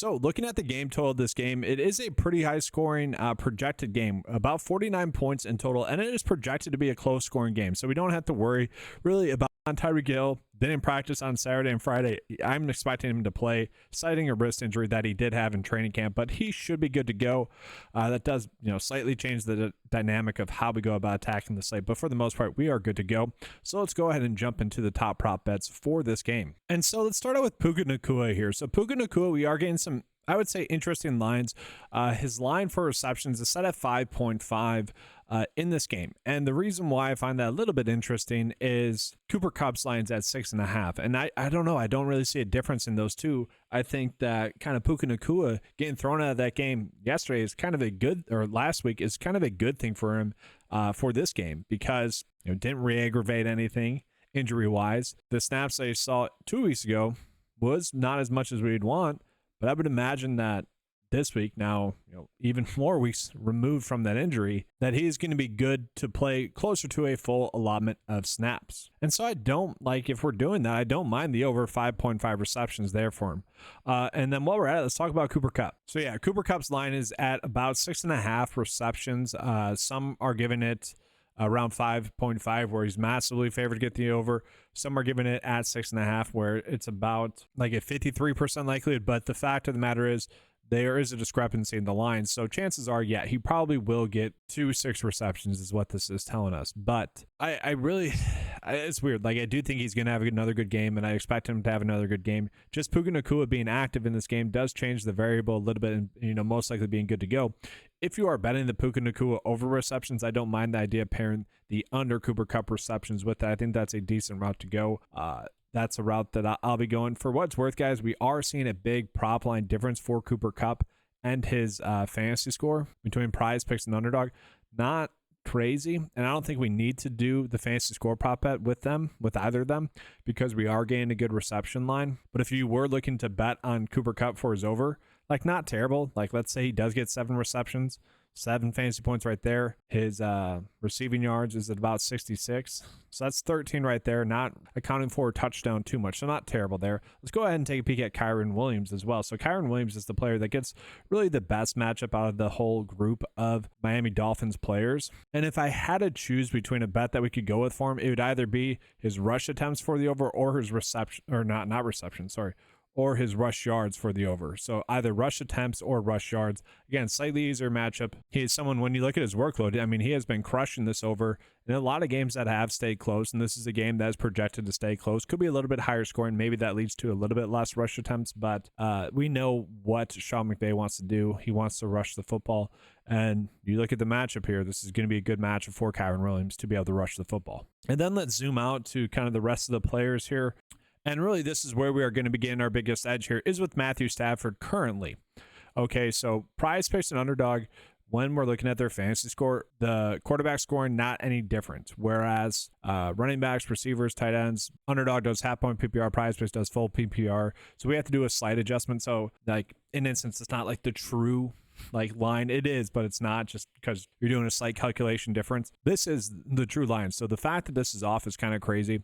So looking at the game total of this game, it is a pretty high scoring projected game, about 49 points in total, and it is projected to be a close scoring game. So we don't have to worry really about Tyreek Hill. Didn't practice on Saturday and Friday. I'm expecting him to play, citing a wrist injury that he did have in training camp, but he should be good to go. That does, slightly change the dynamic of how we go about attacking the slate, but for the most part, we are good to go. So let's go ahead and jump into the top prop bets for this game. And so let's start out with Puka Nacua here. So Puka Nacua, we are getting some, I would say, interesting lines. His line for receptions is set at 5.5 in this game. And the reason why I find that a little bit interesting is Cooper Kupp's line's at 6.5. And I don't know. I don't really see a difference in those two. I think that kind of Puka Nacua getting thrown out of that game yesterday is kind of a good, or last week is kind of a good thing for him for this game, because didn't re-aggravate anything injury-wise. The snaps that you saw 2 weeks ago was not as much as we'd want. But I would imagine that this week, now even more weeks removed from that injury, that he is going to be good to play closer to a full allotment of snaps. And so I don't if we're doing that, I don't mind the over 5.5 receptions there for him. And then while we're at it, let's talk about Cooper Kupp. So yeah, Cooper Kupp's line is at about 6.5 receptions. Some are giving it around 5.5, where he's massively favored to get the over. Some are giving it at 6.5, where it's about a 53% likelihood. But the fact of the matter is, there is a discrepancy in the line. So chances are, yeah, he probably will get 6 receptions is what this is telling us. But I really, it's weird. I do think he's going to have another good game, and I expect him to have another good game. Just Puka Nacua being active in this game does change the variable a little bit, and most likely being good to go. If you are betting the Puka Nacua over receptions, I don't mind the idea of pairing the under Cooper Kupp receptions with that. I think that's a decent route to go. That's a route that I'll be going. For what it's worth, guys, we are seeing a big prop line difference for Cooper Kupp and his fantasy score between PrizePicks and Underdog. Not crazy, and I don't think we need to do the fantasy score prop bet with either of them, because we are getting a good reception line. But if you were looking to bet on Cooper Kupp for his over, not terrible. Let's say he does get 7 receptions, 7 fantasy points right there. His receiving yards is at about 66. So that's 13 right there, not accounting for a touchdown too much. So not terrible there. Let's go ahead and take a peek at Kyren Williams as well. So Kyren Williams is the player that gets really the best matchup out of the whole group of Miami Dolphins players. And if I had to choose between a bet that we could go with for him, it would either be his rush attempts for the over or his reception, or not reception, sorry, or his rush yards for the over. So either rush attempts or rush yards. Again, slightly easier matchup. He is someone, when you look at his workload, he has been crushing this over in a lot of games that have stayed close, and this is a game that is projected to stay close. Could be a little bit higher scoring. Maybe that leads to a little bit less rush attempts, but we know what Sean McVay wants to do. He wants to rush the football, and you look at the matchup here, this is going to be a good matchup for Kyren Williams to be able to rush the football. And then let's zoom out to kind of the rest of the players here. And really, this is where we are going to be getting our biggest edge here, is with Matthew Stafford currently. Okay, so PrizePicks and Underdog, when we're looking at their fantasy score, the quarterback scoring not any different. Whereas running backs, receivers, tight ends, Underdog does half-point PPR, PrizePicks does full PPR. So we have to do a slight adjustment. So, in instance, it's not the true line. It is, but it's not, just because you're doing a slight calculation difference. This is the true line. So the fact that this is off is kind of crazy.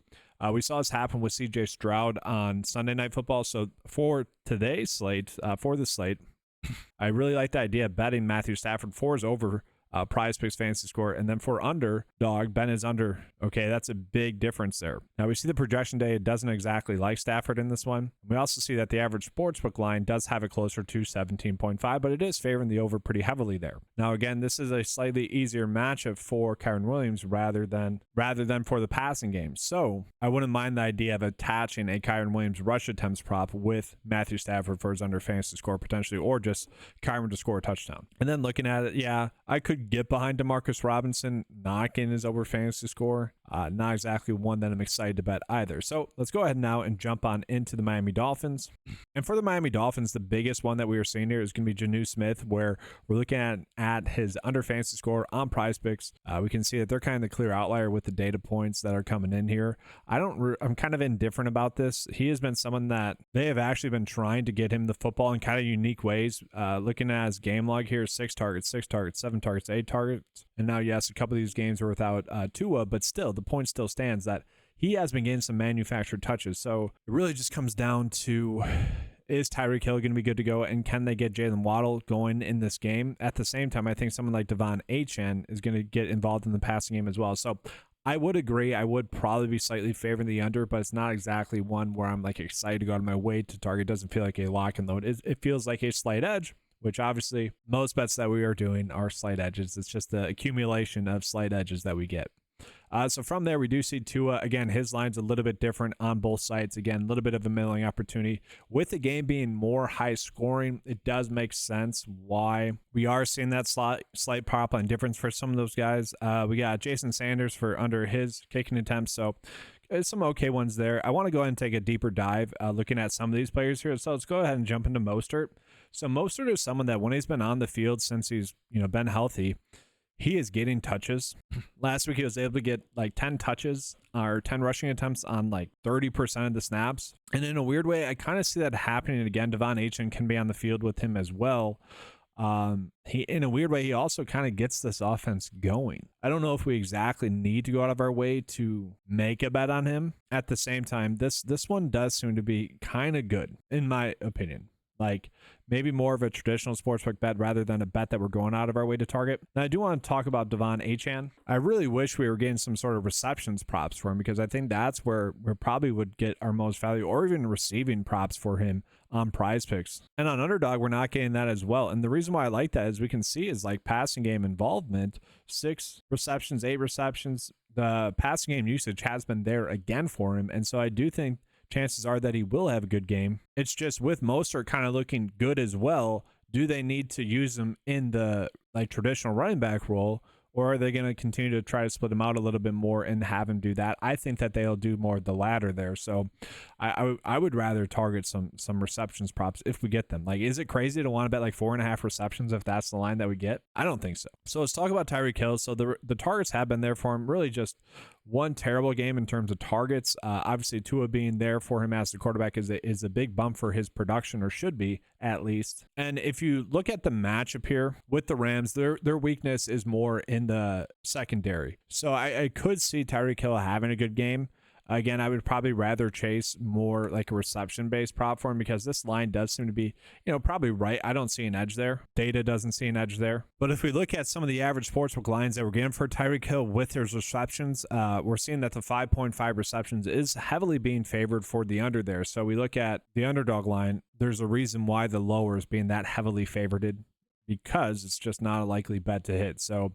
We saw this happen with CJ Stroud on Sunday Night Football. So for today's slate, I really like the idea of betting Matthew Stafford for his over PrizePicks fantasy score, and then for Underdog, Ben is under. Okay, that's a big difference there. Now we see the projection day, it doesn't exactly like Stafford in this one. We also see that the average sportsbook line does have it closer to 17.5, but it is favoring the over pretty heavily there. Now again, this is a slightly easier matchup for Kyren Williams rather than for the passing game. So I wouldn't mind the idea of attaching a Kyren Williams rush attempts prop with Matthew Stafford for his under fantasy score potentially, or just Kyren to score a touchdown. And then looking at it, yeah, I could get behind DeMarcus Robinson not getting his over fantasy score. Not exactly one that I'm excited to bet either. So let's go ahead now and jump on into the Miami Dolphins. And for the Miami Dolphins, the biggest one that we are seeing here is going to be Jonnu Smith, where we're looking at his under fantasy score on PrizePicks. We can see that they're kind of the clear outlier with the data points that are coming in here. I'm kind of indifferent about this. He has been someone that they have actually been trying to get him the football in kind of unique ways. Looking at his game log here, 6 targets, 7 targets, 8 targets. And now, yes, a couple of these games were without Tua, but still, the point still stands that he has been getting some manufactured touches. So it really just comes down to, is Tyreek Hill going to be good to go, and can they get Jalen Waddle going in this game? At the same time, I think someone like ODDSJAM is going to get involved in the passing game as well. So I would agree. I would probably be slightly favoring the under, but it's not exactly one where I'm like excited to go out of my way to target. It doesn't feel like a lock and load. It feels like a slight edge, which obviously most bets that we are doing are slight edges. It's just the accumulation of slight edges that we get. So from there, we do see Tua. Again, his line's a little bit different on both sides. Again, a little bit of a middling opportunity. With the game being more high scoring, it does make sense why we are seeing that slight pop line difference for some of those guys. We got Jason Sanders for under his kicking attempts. So some okay ones there. I want to go ahead and take a deeper dive looking at some of these players here. So let's go ahead and jump into Mostert. So Mostert is someone that when he's been on the field since he's been healthy, he is getting touches. Last week, he was able to get like 10 touches or 10 rushing attempts on like 30% of the snaps. And in a weird way, I kind of see that happening again. ODDSJAM can be on the field with him as well. In a weird way, he also kind of gets this offense going. I don't know if we exactly need to go out of our way to make a bet on him. At the same time, this one does seem to be kind of good, in my opinion. Like maybe more of a traditional sportsbook bet rather than a bet that we're going out of our way to target. Now, I do want to talk about ODDSJAM. I really wish we were getting some sort of receptions props for him, because I think that's where we probably would get our most value, or even receiving props for him on PrizePicks. And on Underdog, we're not getting that as well. And the reason why I like that is we can see is like passing game involvement, 6 receptions, 8 receptions. The passing game usage has been there again for him. And so I do think chances are that he will have a good game. It's just with Mostert kind of looking good as well, do they need to use him in the like traditional running back role, or are they going to continue to try to split him out a little bit more and have him do that? I think that they'll do more of the latter there. So I would rather target some receptions props if we get them. Like, is it crazy to want to bet like 4.5 receptions if that's the line that we get? I don't think so. So let's talk about Tyreek Hill. So the targets have been there for him. Really just one terrible game in terms of targets. Obviously, Tua being there for him as the quarterback is a big bump for his production, or should be at least. And if you look at the matchup here with the Rams, their weakness is more in the secondary. So I could see Tyreek Hill having a good game. Again, I would probably rather chase more like a reception-based prop for him, because this line does seem to be, probably right. I don't see an edge there. Data doesn't see an edge there. But if we look at some of the average sportsbook lines that we're getting for Tyreek Hill with his receptions, we're seeing that the 5.5 receptions is heavily being favored for the under there. So we look at the underdog line. There's a reason why the lower is being that heavily favored, because it's just not a likely bet to hit. So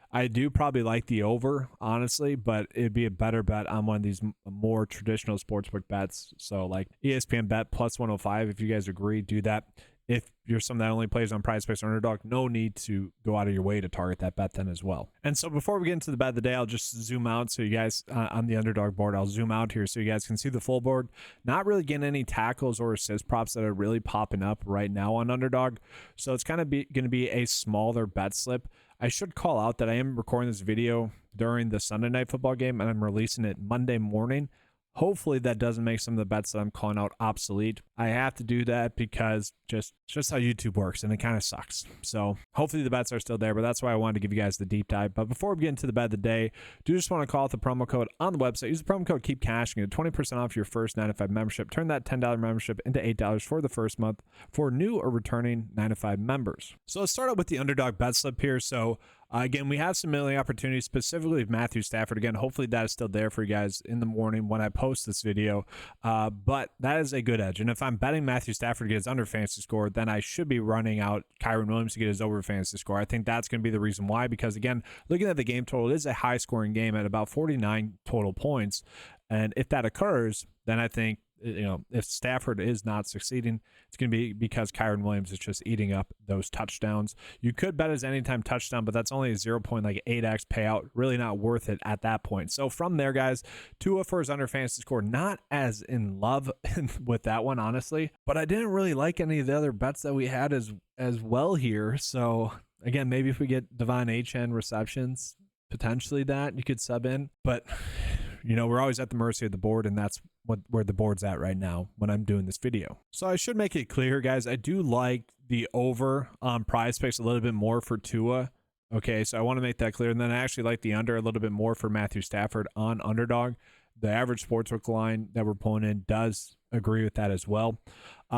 I do probably like the over, honestly, but it'd be a better bet on one of these more traditional sportsbook bets. So like ESPN bet plus 105, if you guys agree, do that. If you're someone that only plays on PrizePicks or Underdog, no need to go out of your way to target that bet then as well. And so before we get into the bet of the day, I'll just zoom out so you guys on the Underdog board, I'll zoom out here so you guys can see the full board. Not really getting any tackles or assist props that are really popping up right now on Underdog. So it's kind of going to be a smaller bet slip. I should call out that I am recording this video during the Sunday Night Football game, and I'm releasing it Monday morning. Hopefully that doesn't make some of the bets that I'm calling out obsolete. I have to do that because just how YouTube works, and it kind of sucks. So hopefully the bets are still there, but that's why I wanted to give you guys the deep dive. But before we get into the bet of the day, do just want to call out the promo code on the website. Use the promo code Keep Cashing, get 20% off your first 9 to 5 membership. Turn that $10 membership into $8 for the first month for new or returning 9 to 5 members. So let's start out with the Underdog bet slip here. So again, we have some milling opportunities, specifically with Matthew Stafford. Again, hopefully that is still there for you guys in the morning when I post this video. But that is a good edge. And if I'm betting Matthew Stafford to get his under fantasy score, then I should be running out Kyren Williams to get his over fantasy score. I think that's going to be the reason why, because again, looking at the game total, it is a high scoring game at about 49 total points. And if that occurs, then I think, if Stafford is not succeeding, it's going to be because Kyren Williams is just eating up those touchdowns. You could bet his anytime touchdown, but that's only a 0.8x payout. Really not worth it at that point. So from there, guys, Tua for his under fantasy score, not as in love with that one, honestly. But I didn't really like any of the other bets that we had as well here. So again, maybe if we get ODDSJAM receptions, potentially that you could sub in. But we're always at the mercy of the board, and that's where the board's at right now when I'm doing this video. So I should make it clear, guys, I do like the over on PrizePicks a little bit more for Tua. Okay, so I want to make that clear. And then I actually like the under a little bit more for Matthew Stafford on Underdog. The average sportsbook line that we're pulling in does agree with that as well.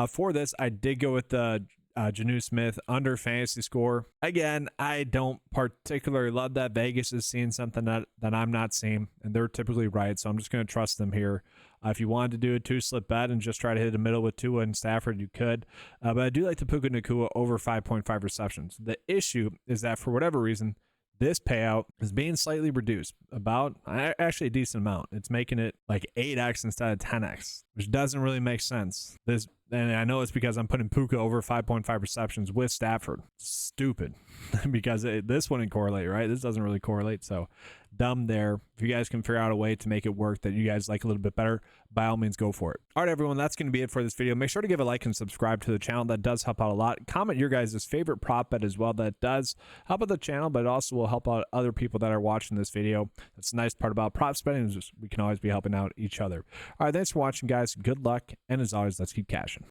For this, I did go with the Janu Smith under fantasy score. Again, I don't particularly love that. Vegas is seeing something that I'm not seeing, and they're typically right, so I'm just going to trust them here. If you wanted to do a 2-slip bet and just try to hit the middle with Tua and Stafford, you could. But I do like the Puka Nacua over 5.5 receptions. The issue is that for whatever reason, this payout is being slightly reduced, about actually a decent amount. It's making it like 8x instead of 10x, which doesn't really make sense. And I know it's because I'm putting Puka over 5.5 receptions with Stafford. Stupid, because this wouldn't correlate, right? This doesn't really correlate, so dumb there. If you guys can figure out a way to make it work that you guys like a little bit better, by all means, go for it. All right, everyone, that's going to be it for this video. Make sure to give a like and subscribe to the channel. That does help out a lot. Comment your guys' favorite prop bet as well. That does help out the channel, but it also will help out other people that are watching this video. That's the nice part about prop betting, is just we can always be helping out each other. All right, thanks for watching, guys. Good luck, and as always, let's keep cashing.